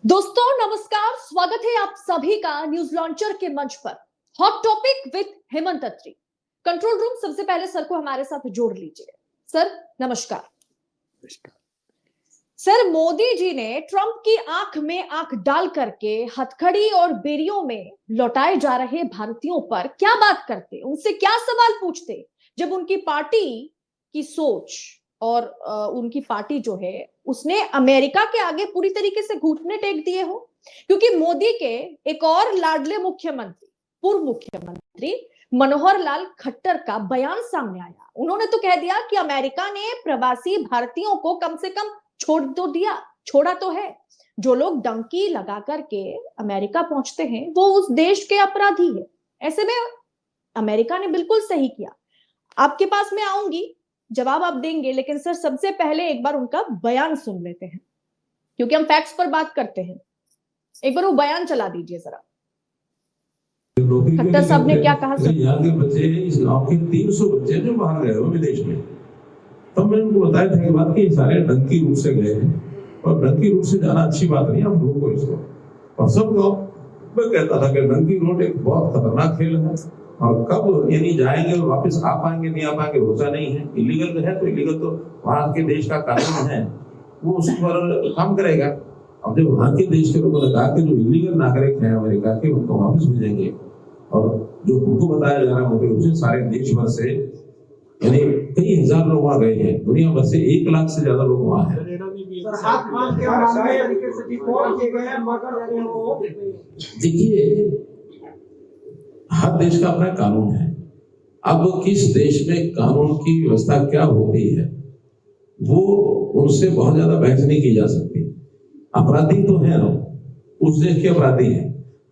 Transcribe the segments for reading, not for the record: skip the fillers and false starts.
दोस्तों नमस्कार, स्वागत है आप सभी का न्यूज लॉन्चर के मंच पर। Hot topic with Hemant Atri. Control room, सबसे पहले सर को हमारे साथ जोड़ लीजिए। सर नमस्कार। सर, मोदी जी ने ट्रंप की आंख में आंख डाल करके हथकड़ी और बेरियों में लौटाए जा रहे भारतीयों पर क्या बात करते, उनसे क्या सवाल पूछते जब उनकी पार्टी की सोच और उनकी पार्टी जो है उसने अमेरिका के आगे पूरी तरीके से घुटने टेक दिए हो। क्योंकि मोदी के एक और लाडले मुख्यमंत्री, पूर्व मुख्यमंत्री मनोहर लाल खट्टर का बयान सामने आया। उन्होंने तो कह दिया कि अमेरिका ने प्रवासी भारतीयों को कम से कम छोड़ तो दिया, छोड़ा तो है। जो लोग डंकी लगा करके अमेरिका पहुंचते हैं वो उस देश के अपराधी है। ऐसे में अमेरिका ने बिल्कुल सही किया। आपके पास मैं आऊंगी, जवाब आप देंगे, लेकिन सर सबसे पहले एक बार उनका बयान सुन लेते हैं, क्योंकि हम फैक्ट्स पर बात करते हैं। एक बार वो बयान चला दीजिए जरा। खट्टर साहब ने क्या कहा? यहाँ के बच्चे, इस गांव के 300 बच्चे जो बाहर गए हो विदेश में, तब मैंने उनको बताया था कि बात कि सारे डंकी रूट से गए हैं और डंकी रूट से जाना अच्छी बात नहीं, आप रोको इसको। और सब लोग, मैं कहता था कि डंकी रूट एक बहुत खतरनाक खेल है और कब यानी जाएंगे और वापस आ पाएंगे नहीं आ पाएंगे भरोसा नहीं है। इलीगल है तो इलीगल तो वहां के देश का कानून है, वो उस पर काम करेगा। अब जब वहां के देश के लोगों ने कहा कि जो इलीगल नागरिक हैं अमेरिका के उनको वापस भेजेंगे, और जो हमको बताया जा रहा है मोदी रूप से सारे देश भर से यानी कई हजार लोग वहां गए हैं, दुनिया भर से 1 लाख से ज्यादा लोग वहां हैं। देखिए, हर देश का अपना कानून है। अब किस देश में कानून की व्यवस्था क्या होती है वो उनसे बहुत ज्यादा बहस नहीं की जा सकती। अपराधी तो है ना, उस देश के अपराधी हैं।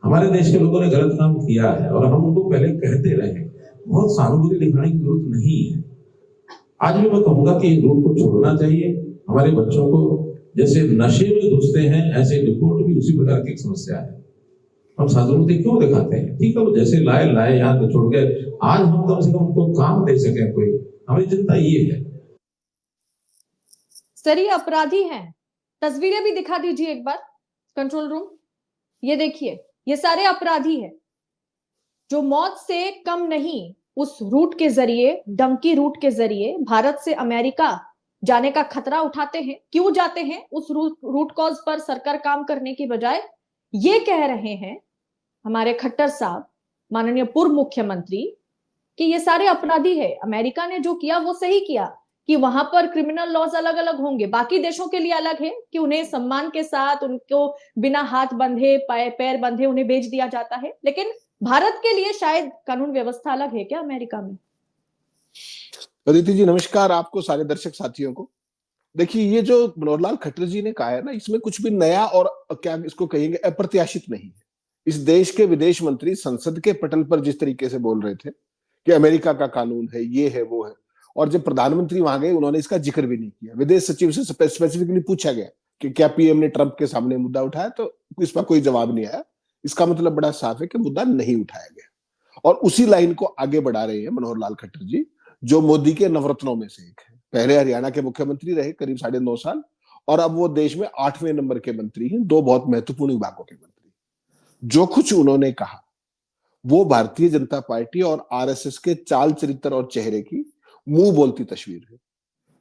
हमारे देश के लोगों ने गलत काम किया है और हम उनको पहले कहते रहे, बहुत सहानुभूति दिखाने की जरूरत नहीं है। आज भी मैं कहूंगा कि रूट को छोड़ना चाहिए। हमारे बच्चों को जैसे नशे में घुसते हैं ऐसे डिपोर्ट भी उसी प्रकार की एक समस्या है। हम सहानुभूति क्यों दिखाते हैं? ठीक है, वो जैसे लाए यहाँ तो छोड़ गए। आज हम कम से कम उनको काम दे सके, कोई हमारी चिंता ये है। सर ये अपराधी हैं, तस्वीरें भी दिखा दीजिए एक बार कंट्रोल रूम। ये देखिए, ये सारे अपराधी हैं जो मौत से कम नहीं उस रूट के जरिए, डंकी रूट के जरिए भारत से अमेरिका जाने का खतरा उठाते हैं। क्यों जाते हैं? उस रूट कॉज पर सरकार काम करने की बजाय ये कह रहे हैं हमारे खट्टर साहब, माननीय पूर्व मुख्यमंत्री, कि ये सारे अपराधी है। अमेरिका ने जो किया वो सही किया कि वहां पर क्रिमिनल लॉज अलग अलग होंगे, बाकी देशों के लिए अलग है कि उन्हें सम्मान के साथ, उनको बिना हाथ बंधे पैर बंधे उन्हें भेज दिया जाता है। लेकिन भारत के लिए शायद कानून व्यवस्था अलग है क्या अमेरिका में? अदिति जी नमस्कार, आपको, सारे दर्शक साथियों को। देखिए, ये जो मनोहर लाल खट्टर जी ने कहा है ना, इसमें कुछ भी नया और क्या इसको कहेंगे अप्रत्याशित नहीं है। इस देश के विदेश मंत्री संसद के पटल पर जिस तरीके से बोल रहे थे कि अमेरिका का कानून है, ये है, वो है, और जब प्रधानमंत्री वहां गए उन्होंने इसका जिक्र भी नहीं किया। विदेश सचिव से स्पेसिफिकली पूछा गया कि क्या पीएम ने ट्रंप के सामने मुद्दा उठाया, तो इस पर कोई जवाब नहीं आया। इसका मतलब बड़ा साफ है कि मुद्दा नहीं उठाया गया और उसी लाइन को आगे बढ़ा रहे हैं मनोहर लाल खट्टर जी, जो मोदी के नवरत्नों में से एक है। पहले हरियाणा के मुख्यमंत्री रहे करीब 9.5 साल और अब वो देश में 8वें नंबर के मंत्री हैं, 2 बहुत महत्वपूर्ण विभागों के मंत्री। जो कुछ उन्होंने कहा वो भारतीय जनता पार्टी और आरएसएस के चाल चरित्र और चेहरे की मुंह बोलती तस्वीर है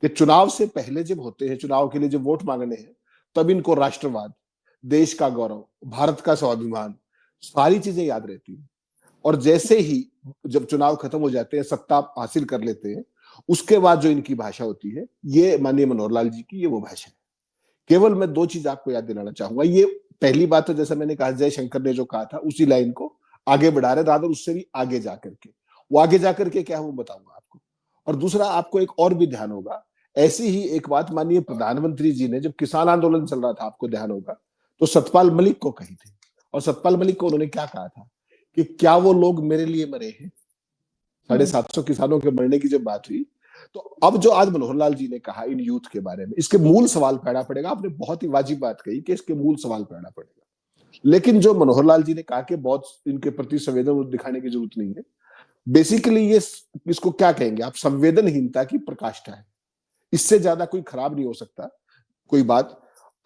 कि चुनाव से पहले जब होते हैं, चुनाव के लिए जब वोट मांगने हैं, तब इनको राष्ट्रवाद, देश का गौरव, भारत का स्वाभिमान, सारी चीजें याद रहती हैं। और जैसे ही जब चुनाव खत्म हो जाते हैं, सत्ता हासिल कर लेते हैं, उसके बाद जो इनकी भाषा होती है, ये माननीय मनोहर लाल जी की ये वो भाषा है। केवल मैं 2 चीज आपको याद दिलाना चाहूंगा। ये पहली बात तो जैसा मैंने कहा, जयशंकर ने जो कहा था उसी लाइन को आगे बढ़ा रहे, रादर उससे भी आगे जाकर के। वो आगे जाकर के क्या वो बताऊंगा आपको। और दूसरा, आपको एक और भी ध्यान होगा, ऐसी ही एक बात माननीय प्रधानमंत्री जी ने जब किसान आंदोलन चल रहा था, आपको ध्यान होगा, तो सतपाल मलिक को कही थी। और सतपाल मलिक को उन्होंने क्या कहा था कि क्या वो लोग मेरे लिए मरे हैं? 750 किसानों के मरने की जब बात हुई, तो अब जो आज मनोहर लाल जी ने कहा इन यूथ के बारे में, इसके मूल सवाल पैदा पड़ेगा। आपने बहुत ही वाजिब बात कही कि इसके मूल सवाल पैदा पड़ेगा, लेकिन जो मनोहर लाल जी ने कहा कि बहुत इनके प्रति संवेदन दिखाने की जरूरत नहीं है, बेसिकली ये इसको क्या कहेंगे आप, संवेदनहीनता की प्रकाष्ठा है। इससे ज्यादा कोई खराब नहीं हो सकता कोई बात।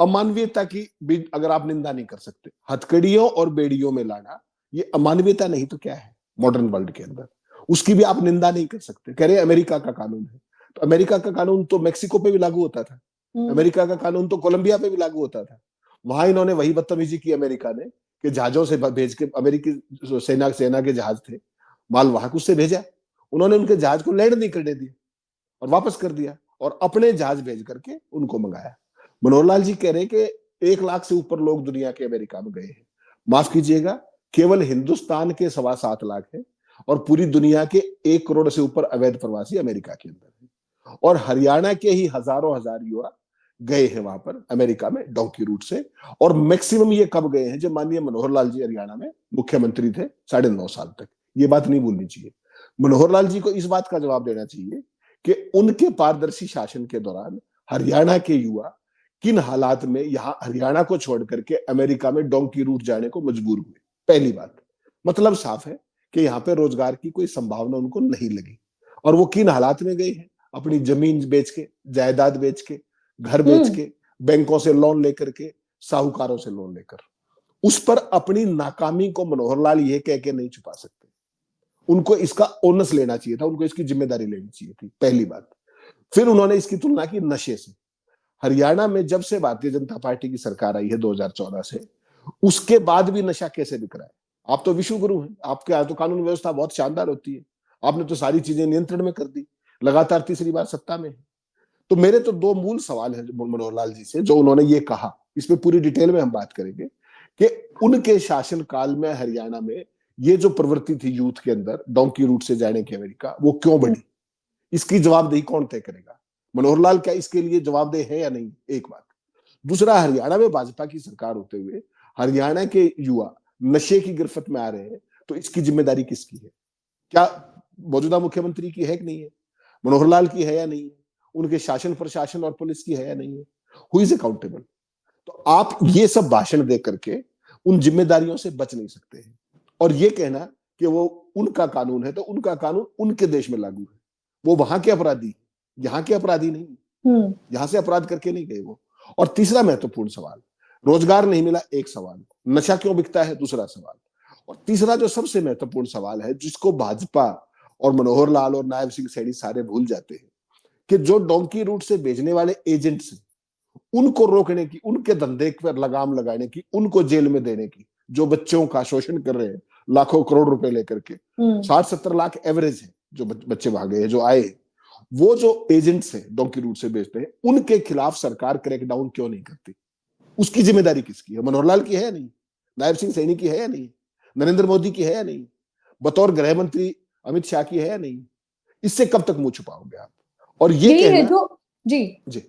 अमानवीयता की भी अगर आप निंदा नहीं कर सकते, हथकड़ियों और बेड़ियों में लाना ये अमानवीयता नहीं तो क्या है मॉडर्न वर्ल्ड के अंदर, उसकी भी आप निंदा नहीं कर सकते। कह रहे अमेरिका का कानून है, तो अमेरिका का कानून तो मेक्सिको पे भी लागू होता था, अमेरिका का कानून तो कोलंबिया पे भी लागू होता था। वहां इन्होंने वही बदतमीजी की अमेरिका ने कि जहाजों से भेज के, अमेरिकी सेना के जहाज थे, माल वाहक, उससे भेजा, उन्होंने उनके जहाज को लैंड नहीं करने दिया और वापस कर दिया और अपने जहाज भेज करके उनको मंगाया। मनोहर लाल जी कह रहे कि 1 लाख से ऊपर लोग दुनिया के अमेरिका में गए हैं। माफ कीजिएगा, केवल हिंदुस्तान के 7.25 लाख है और पूरी दुनिया के 1 करोड़ से ऊपर अवैध प्रवासी अमेरिका के अंदर है। और हरियाणा के ही हजारों हजार युवा गए हैं वहां पर अमेरिका में डोंकी रूट से। और मैक्सिमम ये कब गए हैं जब माननीय मनोहर लाल जी हरियाणा में मुख्यमंत्री थे 9.5 साल तक। ये बात नहीं भूलनी चाहिए। मनोहर लाल जी को इस बात का जवाब देना चाहिए कि उनके पारदर्शी शासन के दौरान हरियाणा के युवा किन हालात में यहां हरियाणा को छोड़ करके अमेरिका में डोंकी रूट जाने को मजबूर हुए। पहली बात, मतलब साफ है कि यहाँ पे रोजगार की कोई संभावना उनको नहीं लगी। और वो किन हालात में गए हैं, अपनी जमीन बेच के, जायदाद बेच के, घर बेच के, बैंकों से लोन लेकर के, साहूकारों से लोन लेकर। उस पर अपनी नाकामी को मनोहर लाल ये कह के नहीं छुपा सकते। उनको इसका ओनस लेना चाहिए था, उनको इसकी जिम्मेदारी लेनी चाहिए थी, पहली बात। फिर उन्होंने इसकी तुलना की नशे से। हरियाणा में जब से भारतीय जनता पार्टी की सरकार आई है 2014 से, उसके बाद भी नशा कैसे बिक रहा है। आप तो विश्व गुरु हैं, आपके यहाँ तो कानून व्यवस्था बहुत शानदार होती है, आपने तो सारी चीजें नियंत्रण में कर दी, लगातार तीसरी बार सत्ता में है। तो मेरे तो 2 मूल सवाल है मनोहर लाल जी से, जो उन्होंने ये कहा, इस पे पूरी डिटेल में हम बात करेंगे कि उनके शासन काल में हरियाणा में ये जो प्रवृत्ति थी यूथ के अंदर डोंकी रूट से जाने की अमेरिका, वो क्यों बढ़ी, इसकी जवाबदेही कौन तय करेगा। मनोहर लाल क्या इसके लिए जवाबदेह है या नहीं, एक बात। दूसरा, हरियाणा में भाजपा की सरकार होते हुए हरियाणा के युवा नशे की गिरफ्त में आ रहे हैं, तो इसकी जिम्मेदारी किसकी है। क्या मौजूदा मुख्यमंत्री की है कि नहीं है, मनोहर लाल की है या नहीं है, उनके शासन प्रशासन और पुलिस की है या नहीं है, हु इज अकाउंटेबल। तो आप ये सब भाषण दे करके उन जिम्मेदारियों से बच नहीं सकते हैं। और ये कहना कि वो उनका कानून है तो उनका कानून उनके देश में लागू है, वो वहां के अपराधी, यहाँ के अपराधी नहीं, यहां से अपराध करके नहीं गए वो। और तीसरा महत्वपूर्ण सवाल, रोजगार नहीं मिला, एक सवाल, नशा क्यों बिकता है, दूसरा सवाल। और तीसरा जो सबसे महत्वपूर्ण सवाल है, जिसको भाजपा और मनोहर लाल और नायब सिंह सैनी सारे भूल जाते हैं, कि जो डोंकी रूट से भेजने वाले एजेंट्स हैं, उनको रोकने की, उनके धंधे पर लगाम लगाने की, उनको जेल में देने की, जो बच्चों का शोषण कर रहे हैं लाखों करोड़ रुपए लेकर के, 60-70 लाख एवरेज है जो बच्चे भागे हैं, जो आए, वो जो एजेंट्स हैं डोंकी रूट से भेजते हैं, उनके खिलाफ सरकार क्रैकडाउन क्यों नहीं करती। उसकी जिम्मेदारी किसकी है, मनोहर लाल की है या नहीं, नायब सिंह सैनी की है या नहीं, नरेंद्र मोदी की है या नहीं, बतौर गृह मंत्री अमित शाह की है या नहीं। इससे कब तक मुंह छुपाओगे आप। और ये कहना है जो जी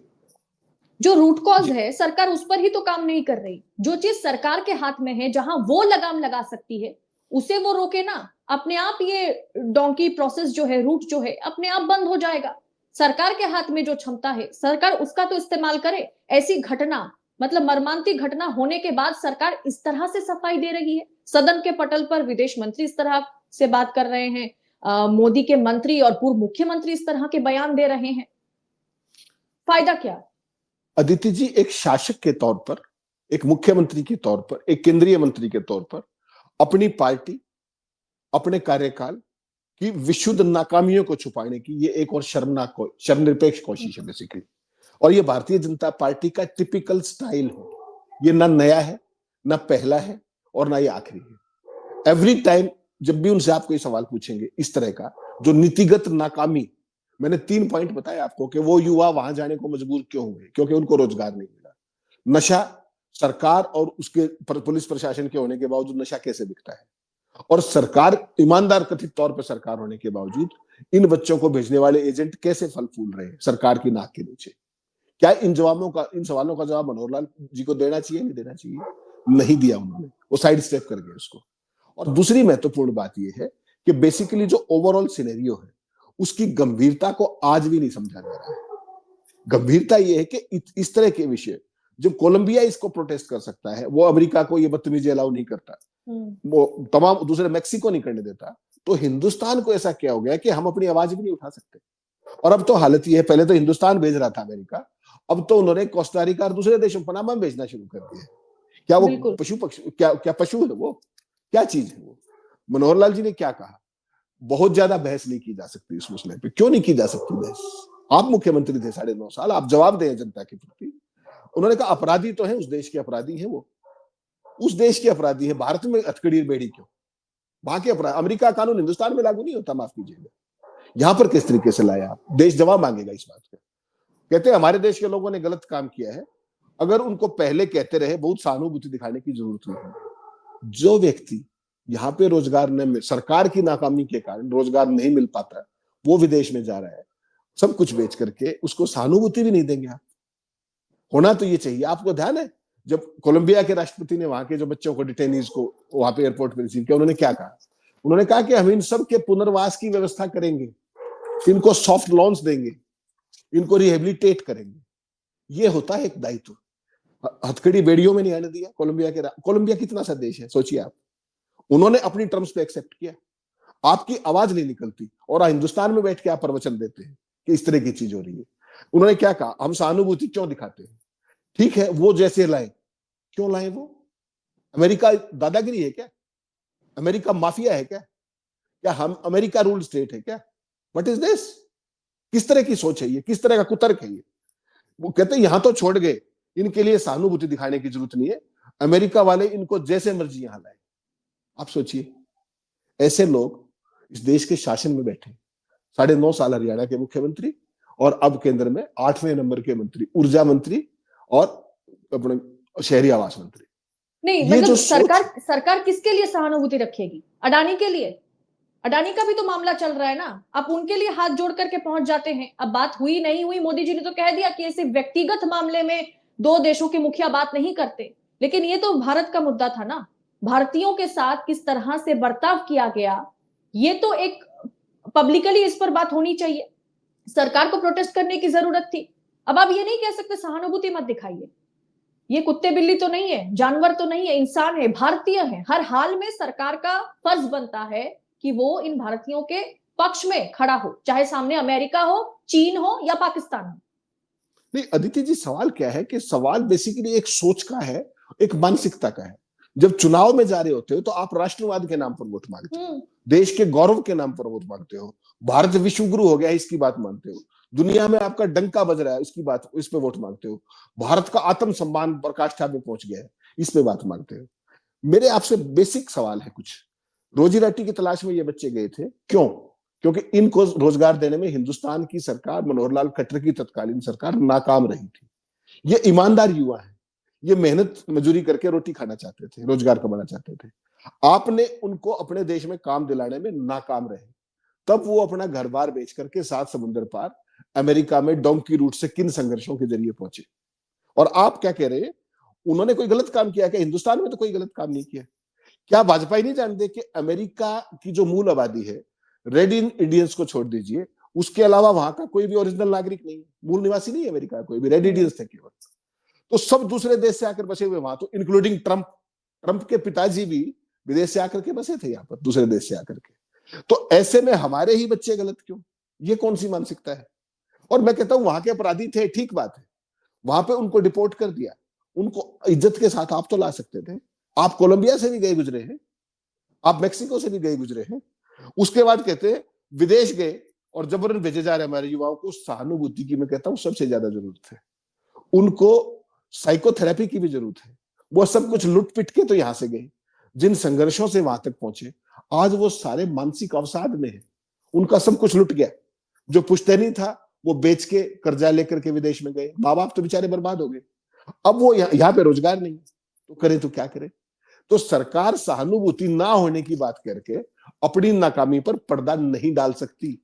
जो रूट कॉज है, सरकार उस पर ही तो काम नहीं कर रही। जो चीज सरकार के हाथ में है, जहां वो लगाम लगा सकती है, उसे वो रोके ना, अपने आप ये डोंकी प्रोसेस जो है, रूट जो है, अपने आप बंद हो जाएगा। सरकार के हाथ में जो क्षमता है, सरकार उसका तो इस्तेमाल करे। ऐसी घटना, मतलब मर्मांतिक घटना होने के बाद सरकार इस तरह से सफाई दे रही है, सदन के पटल पर विदेश मंत्री इस तरह से बात कर रहे हैं, मोदी के मंत्री और पूर्व मुख्यमंत्री इस तरह के बयान दे रहे हैं, फायदा क्या। अदिति जी, एक शासक के तौर पर, एक मुख्यमंत्री के तौर पर, एक केंद्रीय मंत्री के तौर पर अपनी पार्टी, अपने कार्यकाल की विशुद्ध नाकामियों को छुपाने की ये एक और शर्मनाक, शर्मनिरपेक्ष कोशिश है बेसिकली। और ये भारतीय जनता पार्टी का टिपिकल स्टाइल है। ये ना नया है, ना पहला है, और ना ये आखिरी है। एवरी टाइम जब भी उनसे आप कोई सवाल पूछेंगे इस तरह का, जो नीतिगत नाकामी, मैंने 3 पॉइंट बताया आपको कि वो युवा वहां जाने को मजबूर क्यों हुए, क्योंकि उनको रोजगार नहीं मिला। नशा, सरकार और उसके पुलिस प्रशासन के होने के बावजूद नशा कैसे बिकता है, और सरकार, ईमानदार कथित तौर पर सरकार होने के बावजूद इन बच्चों को भेजने वाले एजेंट कैसे फल फूल रहे हैं सरकार की नाक के नीचे। क्या इन सवालों का जवाब मनोहर लाल जी को देना चाहिए, नहीं देना चाहिए? नहीं दिया उन्होंने, वो साइड स्टेप कर गए उसको। और दूसरी महत्वपूर्ण बात यह है कि बेसिकली जो ओवरऑल सिनेरियो है, उसकी गंभीरता को आज भी नहीं समझा जा रहा है। गंभीरता यह है कि इस तरह के विषय, जब कोलंबिया इसको प्रोटेस्ट कर सकता है, वो अमेरिका को ये बदतमीजी अलाउ नहीं करता, वो तमाम दूसरे मेक्सिको नहीं करने देता, तो हिंदुस्तान को ऐसा क्या हो गया कि हम अपनी आवाज भी नहीं उठा सकते। और अब तो हालत ये है, पहले तो हिंदुस्तान भेज रहा था अमेरिका, अब तो उन्होंने कोस्टारिका और दूसरे देशों पनामा में भेजना शुरू कर दिया। क्या वो बिल्कुल। पशु पक्षी क्या पशु है वो? क्या चीज है वो? मनोहर लाल जी ने क्या कहा? बहुत ज्यादा बहस नहीं की जा सकती इस मसले पे। क्यों नहीं की जा सकती बहस? आप मुख्यमंत्री थे 9.5 साल, आप जवाब दें जनता के प्रति। उन्होंने कहा अपराधी तो है, उस देश के अपराधी है वो, उस देश के अपराधी है। भारत में हथकड़ी बेड़ी क्यों? वहां के अपराध, अमेरिका कानून हिंदुस्तान में लागू नहीं होता, माफ कीजिएगा। यहां पर किस तरीके से लाया आप? देश जवाब मांगेगा इस बात का। कहते हैं हमारे देश के लोगों ने गलत काम किया है, अगर उनको पहले कहते रहे, बहुत सहानुभूति दिखाने की जरूरत नहीं है। जो व्यक्ति यहाँ पे रोजगार न, सरकार की नाकामी के कारण रोजगार नहीं मिल पाता, वो विदेश में जा रहा है सब कुछ बेच करके, उसको सहानुभूति भी नहीं देंगे आप? होना तो ये चाहिए। आपको ध्यान है जब कोलंबिया के राष्ट्रपति ने वहां के जो बच्चों को, डिटेनीज को वहां पे एयरपोर्ट पे रिसीव किया, उन्होंने क्या कहा? उन्होंने कहा कि हम इन सब के पुनर्वास की व्यवस्था करेंगे, इनको सॉफ्ट लोन्स देंगे, इनको रिहेबिलिटेट करेंगे। ये होता है एक दायित्व। हथकड़ी बेड़ियों में नहीं आने दिया कोलंबिया के। कोलंबिया कितना सा देश है सोचिए आप। उन्होंने अपनी टर्म्स पे एक्सेप्ट किया। आपकी आवाज नहीं निकलती और हिंदुस्तान में बैठ के आप प्रवचन देते हैं कि इस तरह की चीज हो रही है। उन्होंने क्या कहा? हम सहानुभूति क्यों दिखाते हैं? ठीक है, वो जैसे लाए, क्यों लाए वो? अमेरिका दादागिरी है क्या? अमेरिका माफिया है क्या? क्या हम अमेरिका रूल स्टेट है क्या? What is this? किस तरह की सोच है ये? किस तरह का कुतर्क है ये? वो कहते हैं यहां तो छोड़ गए, इनके लिए सहानुभूति दिखाने की जरूरत नहीं है, अमेरिका वाले इनको जैसे मर्जी यहां लाए। आप सोचिए, ऐसे लोग इस देश के शासन में बैठे। 9.5 साल हरियाणा के मुख्यमंत्री और अब केंद्र में 8वें नंबर के मंत्री, ऊर्जा मंत्री और अपने शहरी आवास मंत्री। नहीं ये मतलब जो सरकार किसके लिए सहानुभूति रखेगी? अडानी के लिए? अडानी का भी तो मामला चल रहा है ना, आप उनके लिए हाथ जोड़ करके पहुंच जाते हैं। अब बात हुई नहीं हुई, मोदी जी ने तो कह दिया कि ऐसे व्यक्तिगत मामले में दो देशों के मुखिया बात नहीं करते, लेकिन ये तो भारत का मुद्दा था ना। भारतीयों के साथ किस तरह से बर्ताव किया गया, ये तो एक पब्लिकली इस पर बात होनी चाहिए। सरकार को प्रोटेस्ट करने की जरूरत थी। अब आप ये नहीं कह सकते सहानुभूति मत दिखाइए। ये कुत्ते बिल्ली तो नहीं है, जानवर तो नहीं है, इंसान है, भारतीय है। हर हाल में सरकार का फर्ज बनता है कि वो इन भारतीयों के पक्ष में खड़ा हो, चाहे सामने अमेरिका हो, चीन हो या पाकिस्तान हो। नहीं अदिति जी, सवाल क्या है कि सवाल बेसिकली एक सोच का है, एक मानसिकता का है। जब चुनाव में जा रहे होते हो तो आप राष्ट्रवाद के नाम पर वोट मांगते हो, देश के गौरव के नाम पर वोट मांगते हो, भारत विश्व गुरु हो गया इसकी बात मानते हो, दुनिया में आपका डंका बज रहा है इसकी बात, इस पे वोट मांगते हो, भारत का आत्म सम्मान पराकाष्ठा में पहुंच गया है, इस पे बात मांगते हो। मेरे आपसे बेसिक सवाल है कुछ। रोजी रोटी की तलाश में ये बच्चे गए थे, क्यों? क्योंकि इनको रोजगार देने में हिंदुस्तान की सरकार, मनोहर लाल खट्टर की तत्कालीन सरकार नाकाम रही थी। ये ईमानदार युवा है, ये मेहनत मजदूरी करके रोटी खाना चाहते थे, रोजगार कमाना चाहते थे। आपने उनको अपने देश में काम दिलाने में नाकाम रहे, तब वो अपना घर बार बेच करके 7 समुद्र पार अमेरिका में डोंकी रूट से किन संघर्षों के जरिए पहुंचे। और आप क्या कह रहे हैं? उन्होंने कोई गलत काम किया क्या? हिंदुस्तान में तो कोई गलत काम नहीं किया। क्या भाजपा ही नहीं जानते कि अमेरिका की जो मूल आबादी है, रेड इंडियंस को छोड़ दीजिए, उसके अलावा वहां का कोई भी ओरिजिनल नागरिक नहीं है, मूल निवासी नहीं है अमेरिका, कोई भी रेड इंडियंस थे केवल। तो सब दूसरे देश से आकर बसे हुए वहां, तो इंक्लूडिंग ट्रंप के पिताजी भी विदेश से आकर के बसे थे यहाँ पर, दूसरे देश से आकर के। तो ऐसे में हमारे ही बच्चे गलत क्यों? ये कौन सी मानसिकता है? और मैं कहता हूं वहां के अपराधी थे, ठीक बात है, वहां पे उनको डिपोर्ट कर दिया, उनको इज्जत के साथ आप तो ला सकते थे। आप कोलंबिया से भी गए गुजरे हैं, आप मेक्सिको से भी गए गुजरे हैं। उसके बाद कहते हैं विदेश गए और जबरन भेजे जा रहे हमारे युवाओं को। सहानुभूति की मैं कहता हूं सबसे ज्यादा जरूरत है, उनको साइकोथेरेपी की भी जरूरत है। वो सब कुछ लुट पिट के तो यहां से गए, जिन संघर्षों से वहां तक पहुंचे, आज वो सारे मानसिक अवसाद में है, उनका सब कुछ लुट गया। जो पुश्तैनी था वो बेच के कर्जा लेकर के विदेश में गए, माँ बाप तो बेचारे बर्बाद हो गए। अब वो यहाँ पे रोजगार नहीं, तो करें तो क्या करें? तो सरकार सहानुभूति ना होने की बात करके अपनी नाकामी पर पर्दा नहीं डाल सकती।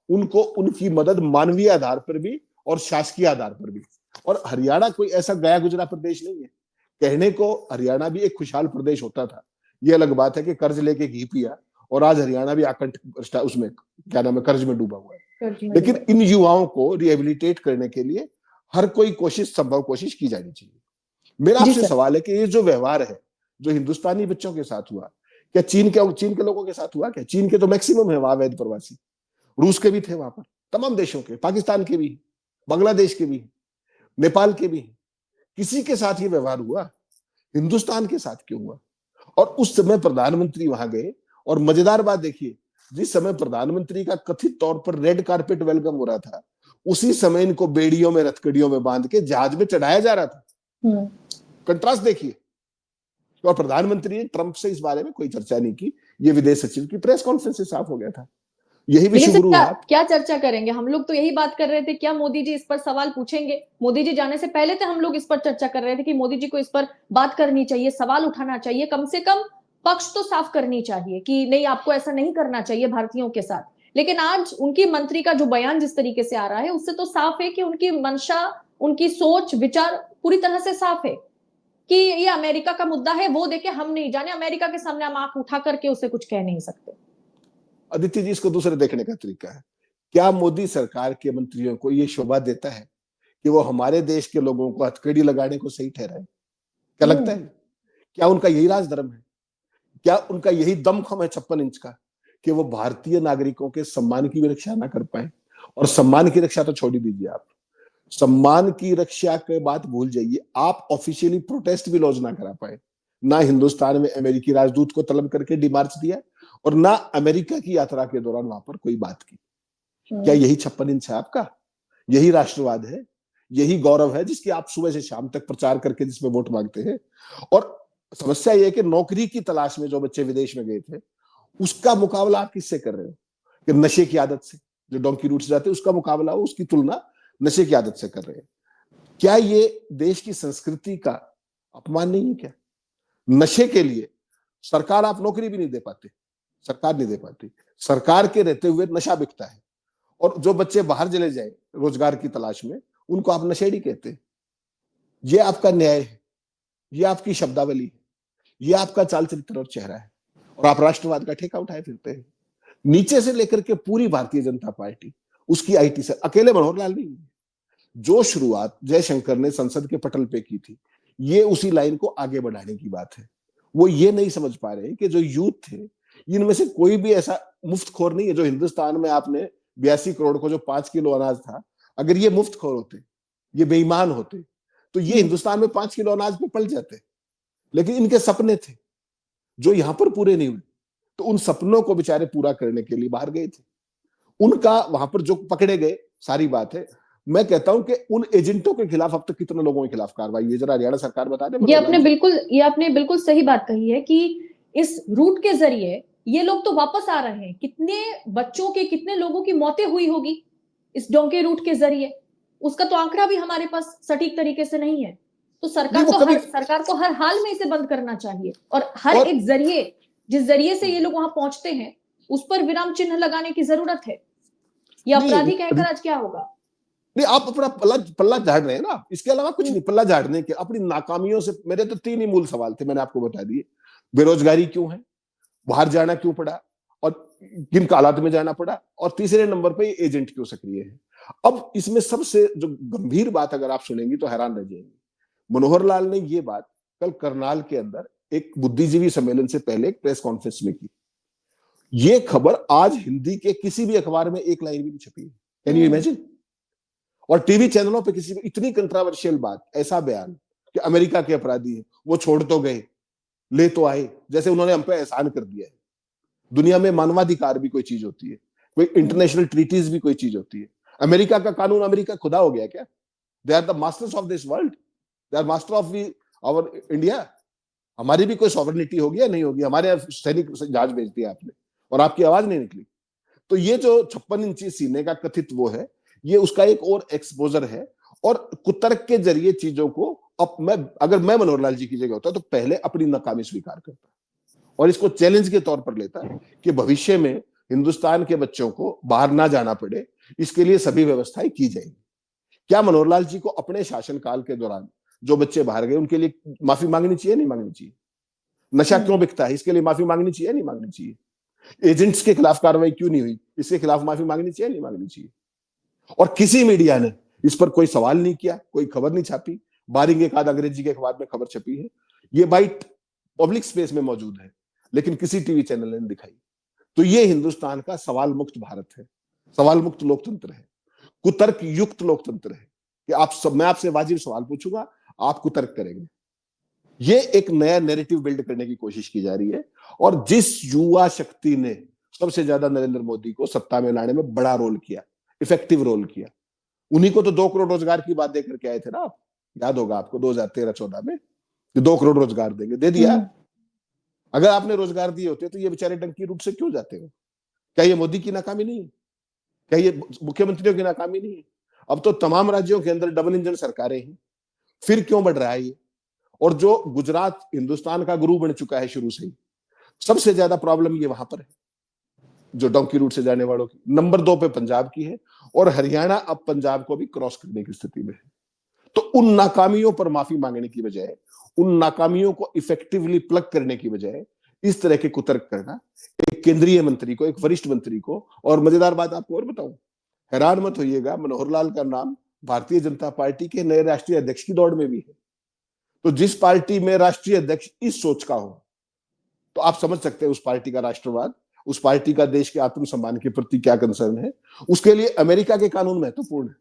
उनको उनकी मदद मानवीय आधार पर भी और शासकीय आधार पर भी। और हरियाणा कोई ऐसा गया गुजरा प्रदेश नहीं है। कहने को हरियाणा भी एक खुशहाल प्रदेश होता था, ये अलग बात है कि कर्ज लेके घी पिया और आज हरियाणा भी आकंठ उसमें क्या नाम है, कर्ज में डूबा हुआ है। लेकिन इन युवाओं को रिहेबिलिटेट करने के लिए हर कोई कोशिश, संभव कोशिश की जानी चाहिए। मेरा आपसे सवाल है कि ये जो व्यवहार है जो हिंदुस्तानी बच्चों के साथ हुआ, क्या चीन के लोगों के साथ हुआ क्या? चीन के तो मैक्सिमम है वहां वैध प्रवासी, रूस के भी थे वहां पर, तमाम देशों के, पाकिस्तान के भी, बांग्लादेश के भी। नेपाल के भी हैं। किसी के साथ ये व्यवहार हुआ? हिंदुस्तान के साथ क्यों हुआ? और उस समय प्रधानमंत्री वहां गए, और मजेदार बात देखिए, जिस समय प्रधानमंत्री का कथित तौर पर रेड कारपेट वेलकम हो रहा था, उसी समय इनको बेड़ियों में, रथकड़ियों में बांध के जहाज में चढ़ाया जा रहा था। कंट्रास्ट देखिए। और प्रधानमंत्री ने ट्रंप से इस बारे में कोई चर्चा नहीं की। ये विदेश सचिव की प्रेस कॉन्फ्रेंस से साफ हो गया था। यही लेकिन विश्व सर गुरु क्या हुआ। क्या चर्चा करेंगे? हम लोग तो यही बात कर रहे थे, क्या मोदी जी इस पर सवाल पूछेंगे? मोदी जी जाने से पहले तो हम लोग इस पर चर्चा कर रहे थे कि मोदी जी को इस पर बात करनी चाहिए, सवाल उठाना चाहिए, कम से कम पक्ष तो साफ करनी चाहिए कि नहीं, आपको ऐसा नहीं करना चाहिए भारतीयों के साथ। लेकिन आज उनकी मंत्री का जो बयान जिस तरीके से आ रहा है, उससे तो साफ है कि उनकी मंशा, उनकी सोच विचार पूरी तरह से साफ है कि ये अमेरिका का मुद्दा है, वो देखे हम नहीं जाने, अमेरिका के सामने हम आंख उठा करके उसे कुछ कह नहीं सकते। आदित्य जी, इसको दूसरे देखने का तरीका है। क्या मोदी सरकार के मंत्रियों को यह शोभा देता है कि वो हमारे देश के लोगों को हथकड़ी लगाने को सही ठहराए? क्या लगता है? क्या उनका यही राज धर्म है? क्या उनका यही दमखम है 56 इंच का, कि वो भारतीय नागरिकों के सम्मान की भी रक्षा ना कर पाए? और सम्मान की रक्षा तो छोड़ ही दीजिए आप, सम्मान की रक्षा के बात भूल जाइए, आप ऑफिशियली प्रोटेस्ट भी लॉन्च ना करा पाए। ना हिंदुस्तान में अमेरिकी राजदूत को तलब करके डिमार्च दिया, और ना अमेरिका की यात्रा के दौरान वहां पर कोई बात की। क्या यही 56 इंच है आपका? यही राष्ट्रवाद है? यही गौरव है जिसकी आप सुबह से शाम तक प्रचार करके जिसमें वोट मांगते हैं? और समस्या यह है कि नौकरी की तलाश में जो बच्चे विदेश में गए थे, उसका मुकाबला आप किससे कर रहे हो? कि नशे की आदत से, जो डोंकी रूट से जाते हैं, उसका मुकाबला हो, उसकी तुलना नशे की आदत से कर रहे हैं। क्या ये देश की संस्कृति का अपमान नहीं है क्या? नशे के लिए सरकार, आप नौकरी भी नहीं दे पाते, सरकार नहीं दे पाती, सरकार के रहते हुए नशा बिकता है, और जो बच्चे बाहर चले जाए रोजगार की तलाश में, उनको आप नशेड़ी कहते हैं। ये आपका न्याय है, ये आपकी शब्दावली है, ये आपका चाल चरित्र और चेहरा है, और आप राष्ट्रवाद का ठेका उठाए फिरते हैं। नीचे से लेकर के पूरी भारतीय जनता पार्टी, उसकी आईटी से, अकेले मनोहर लाल नहीं, जो शुरुआत जयशंकर ने संसद के पटल पे की थी, ये उसी लाइन को आगे बढ़ाने की बात है। वो ये नहीं समझ पा रहे कि जो यूथ थे, इनमें से कोई भी ऐसा मुफ्तखोर नहीं है। जो हिंदुस्तान में आपने 82 करोड़ को जो 5 किलो अनाज था, अगर ये मुफ्तखोर होते, ये बेईमान होते, तो ये हिंदुस्तान में 5 किलो अनाज पे पल जाते। लेकिन इनके सपने थे जो यहां पर पूरे नहीं हुए, तो उन सपनों को बेचारे पूरा करने के लिए बाहर गए थे। उनका वहां पर जो पकड़े गए, सारी बात है। मैं कहता हूं कि उन एजेंटों के खिलाफ अब तक कितने लोगों के खिलाफ कार्रवाई है, जरा हरियाणा सरकार बता दे। ये आपने बिल्कुल सही बात कही है कि इस रूट के जरिए ये लोग तो वापस आ रहे हैं। कितने बच्चों के, कितने लोगों की मौतें हुई होगी इस डोंके रूट के जरिए, उसका तो आंकड़ा भी हमारे पास सटीक तरीके से नहीं है। तो सरकार को हर हाल में इसे बंद करना चाहिए, और हर एक जरिए, जिस जरिए से ये लोग वहां पहुंचते हैं, उस पर विराम चिन्ह लगाने की जरूरत है। ये अपराधी कहकर आज क्या होगा? नहीं, आप अपना पल्ला झाड़ रहे हैं ना, इसके अलावा कुछ नहीं। पल्ला झाड़ने के, अपनी नाकामियों से, मेरे तो 3 ही मूल सवाल थे, मैंने आपको बता दिए। बेरोजगारी क्यों है, बाहर जाना क्यों पड़ा, और किन हालात में जाना पड़ा, और तीसरे नंबर पे एजेंट क्यों सक्रिय है। अब इसमें सबसे जो गंभीर बात अगर आप सुनेंगी तो हैरान रह जाएंगे। मनोहर लाल ने ये बात कल करनाल के अंदर एक बुद्धिजीवी सम्मेलन से पहले एक प्रेस कॉन्फ्रेंस में की। ये खबर आज हिंदी के किसी भी अखबार में एक लाइन भी नहीं छपी है। Can you imagine? और टीवी चैनलों पे किसी भी इतनी कंट्रोवर्शियल बात, ऐसा बयान कि अमेरिका के अपराधी है, वो छोड़ तो गए, ले तो आए, जैसे उन्होंने हम पे एहसान कर दिया है। दुनिया में मानवाधिकार भी कोई चीज होती है, कोई इंटरनेशनल ट्रीटीज भी कोई चीज होती है। अमेरिका का कानून, अमेरिका खुदा हो गया क्या? They are the masters of this world, they are master of our India. हमारी भी कोई सॉवरेनिटी होगी या नहीं होगी? हमारे सैनिक जहाज भेज दिया आपने और आपकी आवाज नहीं निकली। तो ये जो 56 इंची सीने का कथित वो है, ये उसका एक और एक्सपोजर है। और कुतर्क के जरिए चीजों को, अगर मैं मनोहर लाल जी की जगह होता तो पहले अपनी नाकामी स्वीकार करता और इसको चैलेंज के तौर पर लेता कि भविष्य में हिंदुस्तान के बच्चों को बाहर ना जाना पड़े, इसके लिए सभी व्यवस्थाएं की जाएंगी। क्या मनोहर लाल जी को अपने शासनकाल के दौरान जो बच्चे बाहर गए उनके लिए माफी मांगनी चाहिए, नहीं मांगनी चाहिए? नशा क्यों बिकता है, इसके लिए माफी मांगनी चाहिए, नहीं मांगनी चाहिए? एजेंट्स के खिलाफ कार्रवाई क्यों नहीं हुई, इसके खिलाफ माफी मांगनी चाहिए, नहीं मांगनी चाहिए? और किसी मीडिया ने इस पर कोई सवाल नहीं किया, कोई खबर नहीं छापी। बारिंग एक आध अंग्रेजी के अखबार में खबर छपी है, ये बाइट पब्लिक स्पेस में मौजूद है, लेकिन किसी टीवी चैनल ने नहीं दिखाई। तो ये हिंदुस्तान का सवाल मुक्त भारत है, सवाल मुक्त लोकतंत्र है, कुतर्क युक्त लोकतंत्र है। कि मैं आपसे वाजिब सवाल पूछूंगा, आप कुतर्क करेंगे। ये एक नया नैरेटिव बिल्ड करने की कोशिश की जा रही है। और जिस युवा शक्ति ने सबसे ज्यादा नरेंद्र मोदी को सत्ता में लाने में बड़ा रोल किया, इफेक्टिव रोल किया, उन्हीं को तो 2 करोड़ रोजगार की बात देकर के आए थे ना आप, याद होगा आपको 2013-14 में, 2 करोड़ रोजगार देंगे, दे दिया। अगर आपने रोजगार दिए होते तो ये बेचारे डंकी रूट से क्यों जाते हो? क्या ये मोदी की नाकामी नहीं है? क्या ये मुख्यमंत्रियों की नाकामी नहीं है? अब तो तमाम राज्यों के अंदर डबल इंजन सरकारें हैं, फिर क्यों बढ़ रहा है ये? और जो गुजरात हिंदुस्तान का गुरु बन चुका है शुरू से ही, सबसे ज्यादा प्रॉब्लम ये वहां पर है, जो डोंकी रूट से जाने वालों की। नंबर 2 पे पंजाब की है, और हरियाणा अब पंजाब को भी क्रॉस करने की स्थिति में है। तो उन नाकामियों पर माफी मांगने की बजाय, उन नाकामियों को इफेक्टिवली प्लग करने की बजाय इस तरह के कुतर्क करना एक केंद्रीय मंत्री को, एक वरिष्ठ मंत्री को। और मजेदार बात आपको और बताऊं, हैरान मत होइएगा, मनोहर लाल का नाम भारतीय जनता पार्टी के नए राष्ट्रीय अध्यक्ष की दौड़ में भी है। तो जिस पार्टी में राष्ट्रीय अध्यक्ष इस सोच का हो, तो आप समझ सकते हैं उस पार्टी का राष्ट्रवाद, उस पार्टी का देश के आत्मसम्मान के प्रति क्या कंसर्न है। उसके लिए अमेरिका के कानून महत्वपूर्ण है।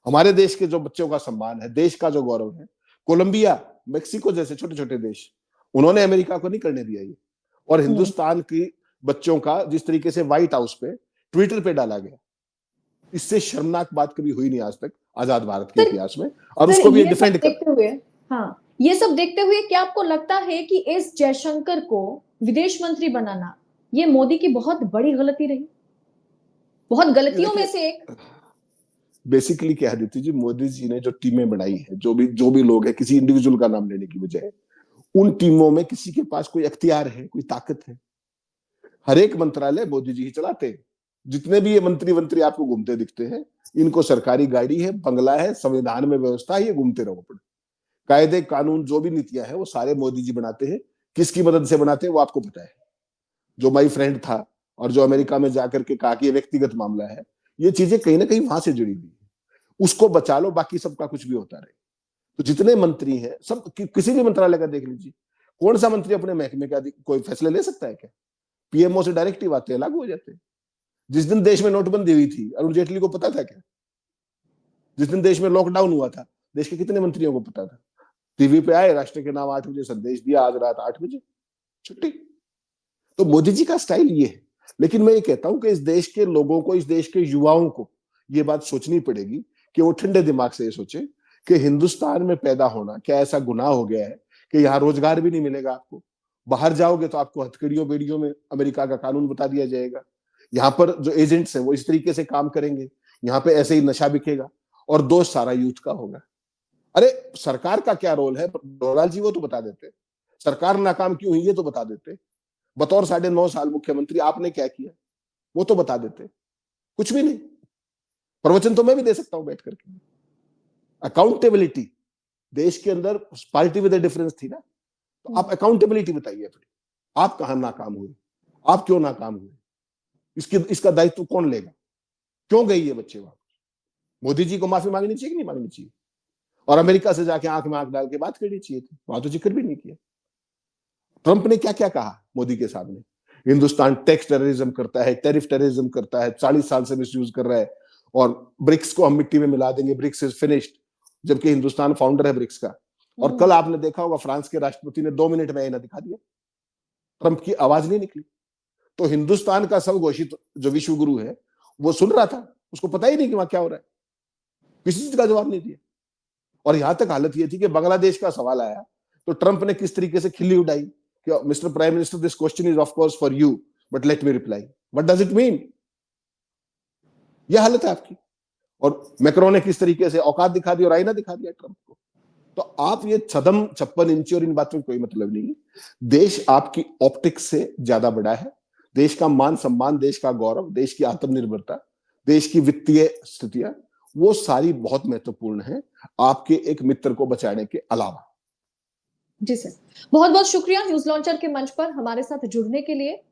हमारे देश के जो बच्चों का सम्मान है, देश का जो गौरव है, कोलंबिया, मेक्सिको जैसे छोटे छोटे देश, उन्होंने अमेरिका को नहीं करने दिया ये। और हिंदुस्तान की बच्चों का जिस तरीके से व्हाइट हाउस पे, ट्विटर पे डाला गया, इससे शर्मनाक बात कभी हुई नहीं आज तक आजाद भारत के इतिहास में। और उसको भी डिफेंड देखते हुए, हाँ, ये सब देखते हुए क्या आपको लगता है कि एस जयशंकर को विदेश मंत्री बनाना ये मोदी की बहुत बड़ी गलती रही, बहुत गलतियों में से एक? बेसिकली क्या है दीप्ति जी, मोदी जी ने जो टीमें बनाई है, जो भी लोग हैं, किसी इंडिविजुअल का नाम लेने की बजाय, उन टीमों में किसी के पास कोई अख्तियार है, कोई ताकत है? हर एक मंत्रालय मोदी जी ही चलाते हैं। जितने भी ये मंत्री आपको घूमते दिखते हैं, इनको सरकारी गाड़ी है, बंगला है, संविधान में व्यवस्था है, ये घूमते रहो पड़े। कायदे कानून जो भी नीतियां हैं वो सारे मोदी जी बनाते हैं। किसकी मदद से बनाते हैं वो आपको पता है। जो माई फ्रेंड था और जो अमेरिका में जाकर के कहा कि ये व्यक्तिगत मामला है, ये चीजें कहीं ना कहीं वहां से जुड़ी हुई है। उसको बचा लो, बाकी सबका कुछ भी होता रहे। तो जितने मंत्री हैं सब, किसी भी मंत्रालय का देख लीजिए, कौन सा मंत्री अपने महकमे का कोई फैसले ले सकता है क्या? पीएमओ से डायरेक्टिव आते हैं, लागू हो जाते हैं। जिस दिन देश में नोटबंदी हुई थी, अरुण जेटली को पता था क्या? जिस दिन देश में लॉकडाउन हुआ था, देश के कितने मंत्रियों को पता था? टीवी पे आए, राष्ट्र के नाम 8 बजे संदेश दिया, आज रात 8 बजे छुट्टी। तो मोदी जी का स्टाइल ये है। लेकिन मैं ये कहता हूं कि इस देश के लोगों को, इस देश के युवाओं को ये बात सोचनी पड़ेगी कि वो ठंडे दिमाग से ये सोचे कि हिंदुस्तान में पैदा होना क्या ऐसा गुनाह हो गया है कि यहाँ रोजगार भी नहीं मिलेगा आपको? बाहर जाओगे तो आपको हथकड़ियों बेड़ियों में अमेरिका का कानून बता दिया जाएगा। यहाँ पर जो एजेंट्स हैं वो इस तरीके से काम करेंगे, यहाँ पे ऐसे ही नशा बिकेगा और दोष सारा यूथ का होगा। अरे सरकार का क्या रोल है डोलाल जी, वो तो बता देते। सरकार नाकाम क्यों हुई ये तो बता देते। बतौर 9.5 साल मुख्यमंत्री आपने क्या किया वो तो बता देते। कुछ भी नहीं। प्रवचन तो मैं भी दे सकता हूं बैठ करके। अकाउंटेबिलिटी देश के अंदर पार्टी विद डिफरेंस थी ना, तो आप अकाउंटेबिलिटी बताइए अपनी। आप कहां नाकाम हुए, आप क्यों नाकाम हुए, इसका दायित्व कौन लेगा? क्यों गई ये बच्चे वापस? मोदी जी को माफी मांगनी चाहिए कि नहीं मांगनी चाहिए? और अमेरिका से जाके आंख में आंख डाल के बात करनी चाहिए थी, वहां तो जिक्र भी नहीं किया। ट्रंप ने क्या क्या कहा मोदी के सामने? हिंदुस्तान टैक्स टेररिज्म करता है, टैरिफ टेररिज्म करता है, 40 साल से मिसयूज कर रहा है, और ब्रिक्स को हम मिट्टी में मिला देंगे, ब्रिक्स इज फिनिश्ड, जबकि हिंदुस्तान फाउंडर है ब्रिक्स का। और कल आपने देखा होगा फ्रांस के राष्ट्रपति ने 2 मिनट में आईना दिखा दिया, ट्रंप की आवाज नहीं निकली। तो हिंदुस्तान का सब घोषित जो विश्व गुरु है वो सुन रहा था, उसको पता ही नहीं कि वहां क्या हो रहा है, किसी चीज का जवाब नहीं दिया। और यहां तक हालत ये थी कि बांग्लादेश का सवाल आया तो ट्रंप ने किस तरीके से खिल्ली उड़ाई कि mister prime minister, this question is of course for you but let me reply. What does it mean? यह हालत है आपकी। और मैक्रो ने किस तरीके से औकात दिखा दी और आईना दिखा दिया ट्रंप को। तो आप ये छदम 56 इंची और इन बातों में कोई मतलब नहीं। देश आपकी ऑप्टिक्स से ज्यादा बड़ा है। देश का मान सम्मान, देश का गौरव, देश की आत्मनिर्भरता, देश की वित्तीय स्थितियां, वो सारी बहुत महत्वपूर्ण है आपके एक मित्र को बचाने के अलावा। जी सर, बहुत बहुत शुक्रिया न्यूज लॉन्चर के मंच पर हमारे साथ जुड़ने के लिए।